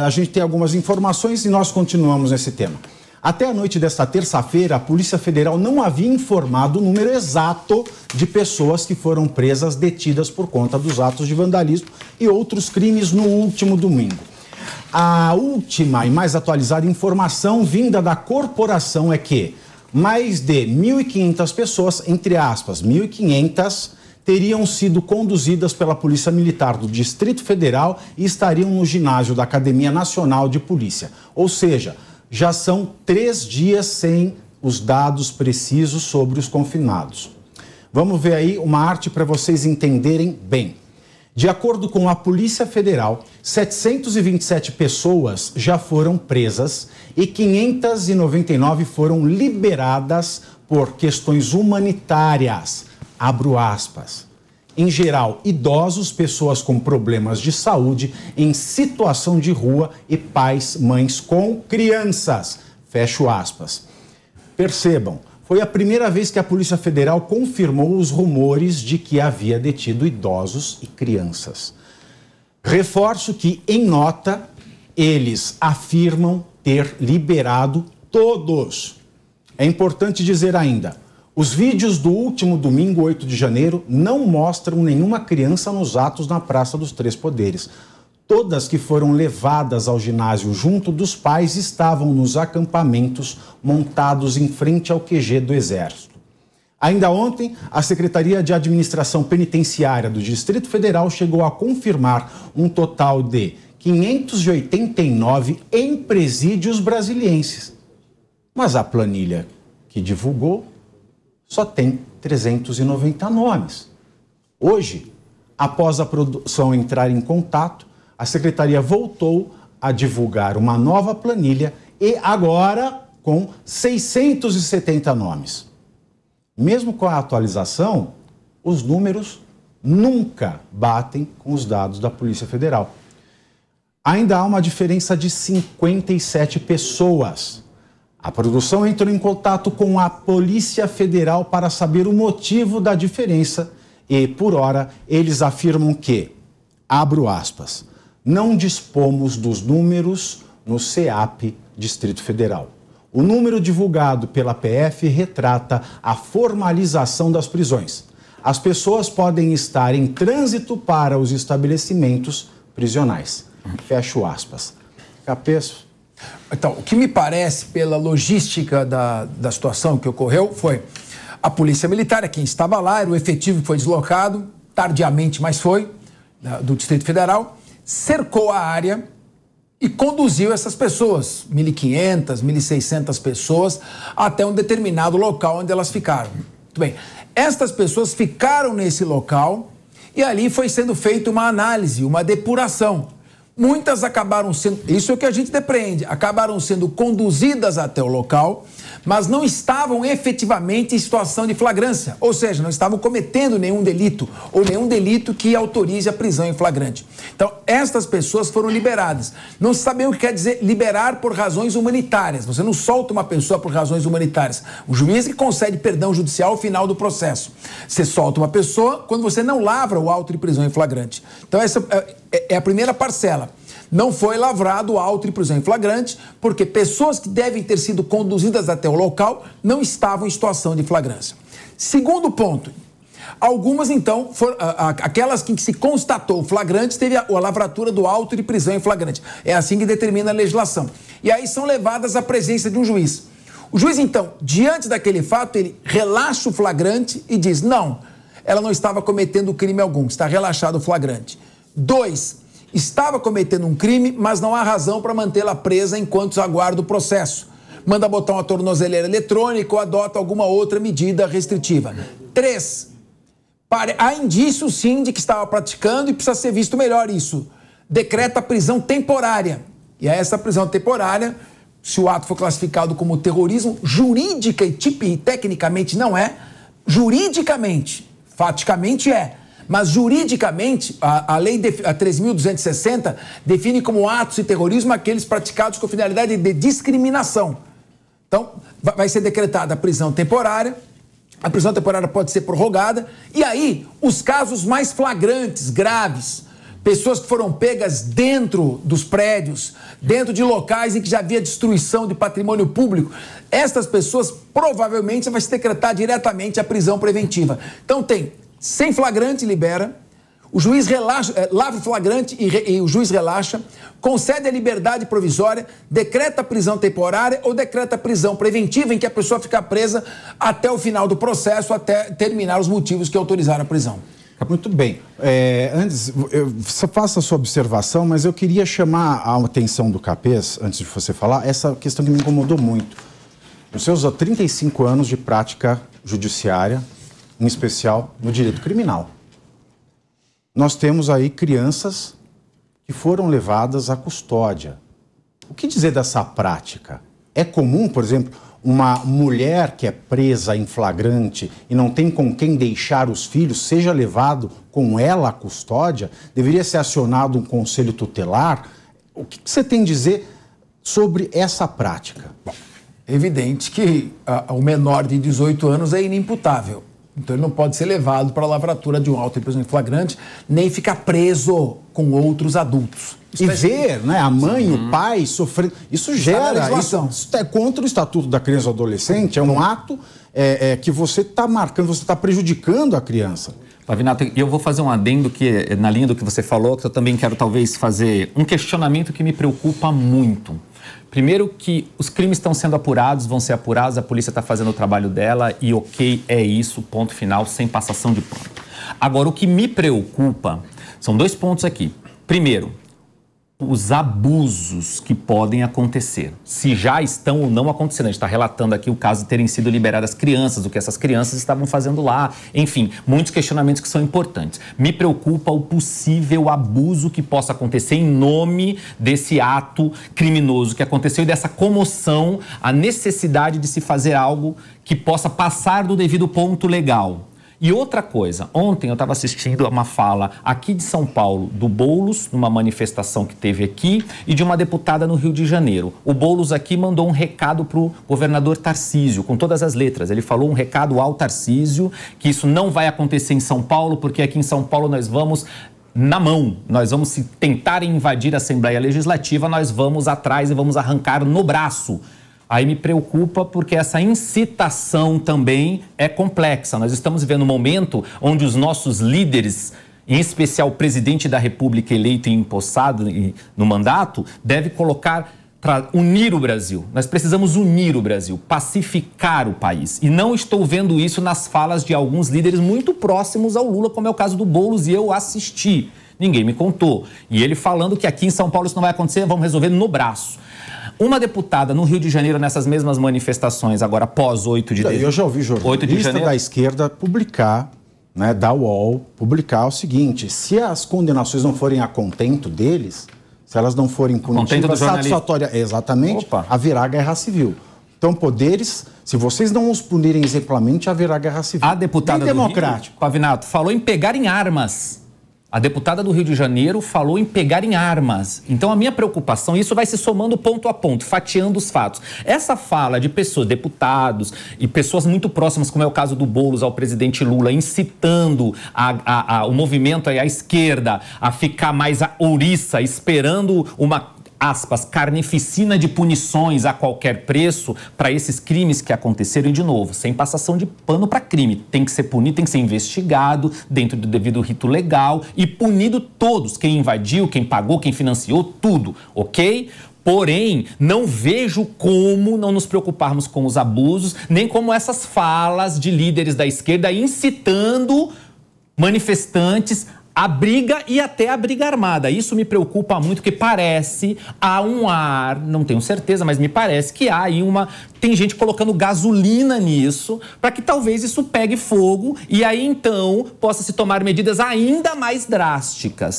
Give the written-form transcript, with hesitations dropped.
A gente tem algumas informações e nós continuamos nesse tema. Até a noite desta terça-feira, a Polícia Federal não havia informado o número exato de pessoas que foram presas, detidas por conta dos atos de vandalismo e outros crimes no último domingo. A última e mais atualizada informação vinda da corporação é que mais de 1.500 pessoas, entre aspas, 1.500, teriam sido conduzidas pela Polícia Militar do Distrito Federal e estariam no ginásio da Academia Nacional de Polícia. Ou seja, já são 3 dias sem os dados precisos sobre os confinados. Vamos ver aí uma arte para vocês entenderem bem. De acordo com a Polícia Federal, 727 pessoas já foram presas e 599 foram liberadas por questões humanitárias. Abro aspas. Em geral, idosos, pessoas com problemas de saúde, em situação de rua e pais, mães com crianças. Fecho aspas. Percebam, foi a primeira vez que a Polícia Federal confirmou os rumores de que havia detido idosos e crianças. Reforço que, em nota, eles afirmam ter liberado todos. É importante dizer ainda, os vídeos do último domingo, 8 de janeiro, não mostram nenhuma criança nos atos na Praça dos Três Poderes. Todas que foram levadas ao ginásio junto dos pais estavam nos acampamentos montados em frente ao QG do Exército. Ainda ontem, a Secretaria de Administração Penitenciária do Distrito Federal chegou a confirmar um total de 589 em presídios brasilienses. Mas a planilha que divulgou só tem 390 nomes. Hoje, após a produção entrar em contato, a Secretaria voltou a divulgar uma nova planilha e agora com 670 nomes. Mesmo com a atualização, os números nunca batem com os dados da Polícia Federal. Ainda há uma diferença de 57 pessoas. A produção entrou em contato com a Polícia Federal para saber o motivo da diferença e, por hora, eles afirmam que, abro aspas, não dispomos dos números no CEAP Distrito Federal. O número divulgado pela PF retrata a formalização das prisões. As pessoas podem estar em trânsito para os estabelecimentos prisionais. Fecho aspas. Capeço. Então, o que me parece, pela logística da situação que ocorreu, foi a Polícia Militar, quem estava lá, era o efetivo que foi deslocado, tardiamente, mas foi, do Distrito Federal, cercou a área e conduziu essas pessoas, 1.500, 1.600 pessoas, até um determinado local onde elas ficaram. Muito bem. Estas pessoas ficaram nesse local e ali foi sendo feita uma análise, uma depuração. Muitas acabaram sendo, isso é o que a gente depreende, acabaram sendo conduzidas até o local, mas não estavam efetivamente em situação de flagrância, ou seja, não estavam cometendo nenhum delito, ou nenhum delito que autorize a prisão em flagrante. Então, estas pessoas foram liberadas. Não se sabe o que quer dizer liberar por razões humanitárias. Você não solta uma pessoa por razões humanitárias. O juiz que concede perdão judicial ao final do processo. Você solta uma pessoa quando você não lavra o auto de prisão em flagrante. Então, essa é a primeira parcela. Não foi lavrado o auto de prisão em flagrante, porque pessoas que devem ter sido conduzidas até o local não estavam em situação de flagrância. Segundo ponto, algumas, então, aquelas que se constatou flagrante, teve a lavratura do auto de prisão em flagrante. É assim que determina a legislação. E aí são levadas à presença de um juiz. O juiz, então, diante daquele fato, ele relaxa o flagrante e diz, não, ela não estava cometendo crime algum, está relaxado o flagrante. 2, estava cometendo um crime, mas não há razão para mantê-la presa enquanto aguarda o processo. Manda botar uma tornozeleira eletrônica ou adota alguma outra medida restritiva. 3, há indício sim de que estava praticando e precisa ser visto melhor isso. Decreta prisão temporária. E essa prisão temporária, se o ato for classificado como terrorismo, jurídica e tecnicamente não é, juridicamente, faticamente é. Mas juridicamente, a lei a 3.260 define como atos de terrorismo aqueles praticados com finalidade de discriminação. Então, vai ser decretada a prisão temporária pode ser prorrogada, e aí, os casos mais flagrantes, graves, pessoas que foram pegas dentro dos prédios, dentro de locais em que já havia destruição de patrimônio público. Estas pessoas provavelmente vai se decretar diretamente a prisão preventiva. Então tem, sem flagrante, libera, o juiz relaxa, lavra o flagrante e o juiz relaxa, concede a liberdade provisória, decreta a prisão temporária ou decreta a prisão preventiva, em que a pessoa fica presa até o final do processo, até terminar os motivos que autorizaram a prisão. Muito bem. Antes, você faça a sua observação, mas eu queria chamar a atenção do Capês, antes de você falar, essa questão que me incomodou muito. Nos seus 35 anos de prática judiciária, em especial no direito criminal, nós temos aí crianças que foram levadas à custódia. O que dizer dessa prática? É comum, por exemplo, uma mulher que é presa em flagrante e não tem com quem deixar os filhos, seja levado com ela à custódia? Deveria ser acionado um conselho tutelar? O que você tem a dizer sobre essa prática? Bom, é evidente que o menor de 18 anos é inimputável. Então ele não pode ser levado para a lavratura de um auto de prisão em flagrante, nem ficar preso com outros adultos. E ver, né, a mãe, o pai sofrendo. Isso gera. Isso é contra o Estatuto da Criança e do Adolescente, é um ato que você está marcando, você está prejudicando a criança. Pavinato, eu vou fazer um adendo que, na linha do que você falou, que eu também quero talvez fazer um questionamento que me preocupa muito. Primeiro que os crimes estão sendo apurados, vão ser apurados, a polícia está fazendo o trabalho dela e ok, é isso, ponto final, sem passação de pano. Agora, o que me preocupa são dois pontos aqui. Primeiro, os abusos que podem acontecer, se já estão ou não acontecendo. A gente está relatando aqui o caso de terem sido liberadas crianças, o que essas crianças estavam fazendo lá, enfim, muitos questionamentos que são importantes. Me preocupa o possível abuso que possa acontecer em nome desse ato criminoso que aconteceu e dessa comoção, a necessidade de se fazer algo que possa passar do devido ponto legal. E outra coisa, ontem eu estava assistindo a uma fala aqui de São Paulo do Boulos, numa manifestação que teve aqui, e de uma deputada no Rio de Janeiro. O Boulos aqui mandou um recado para o governador Tarcísio, com todas as letras. Ele falou um recado ao Tarcísio, que isso não vai acontecer em São Paulo, porque aqui em São Paulo nós vamos na mão, nós vamos se tentar invadir a Assembleia Legislativa, nós vamos atrás e vamos arrancar no braço. Aí me preocupa porque essa incitação também é complexa. Nós estamos vivendo um momento onde os nossos líderes, em especial o presidente da República eleito e empossado no mandato, deve colocar para unir o Brasil. Nós precisamos unir o Brasil, pacificar o país. E não estou vendo isso nas falas de alguns líderes muito próximos ao Lula, como é o caso do Boulos, e eu assisti. Ninguém me contou. E ele falando que aqui em São Paulo isso não vai acontecer, vamos resolver no braço. Uma deputada no Rio de Janeiro, nessas mesmas manifestações, agora após 8 de dezembro... Eu já ouvi jornalista da esquerda publicar, né, da UOL, publicar o seguinte: se as condenações não forem a contento deles, se elas não forem punitivas, satisfatórias, exatamente, haverá guerra civil. Então, poderes, se vocês não os punirem exemplarmente, haverá guerra civil. A deputada bem democrático. Rio, Pavinato, falou em pegar em armas. A deputada do Rio de Janeiro falou em pegar em armas. Então, a minha preocupação, isso vai se somando ponto a ponto, fatiando os fatos. Essa fala de pessoas, deputados e pessoas muito próximas, como é o caso do Boulos ao presidente Lula, incitando o movimento à esquerda a ficar mais ouriça, esperando uma, aspas, carnificina de punições a qualquer preço para esses crimes que aconteceram. E, de novo, sem passação de pano para crime. Tem que ser punido, tem que ser investigado dentro do devido rito legal e punido todos. Quem invadiu, quem pagou, quem financiou, tudo, ok? Porém, não vejo como não nos preocuparmos com os abusos, nem como essas falas de líderes da esquerda incitando manifestantes a briga e até a briga armada. Isso me preocupa muito, porque parece, há um ar, não tenho certeza, mas me parece que há aí tem gente colocando gasolina nisso, para que talvez isso pegue fogo e aí então possa se tomar medidas ainda mais drásticas.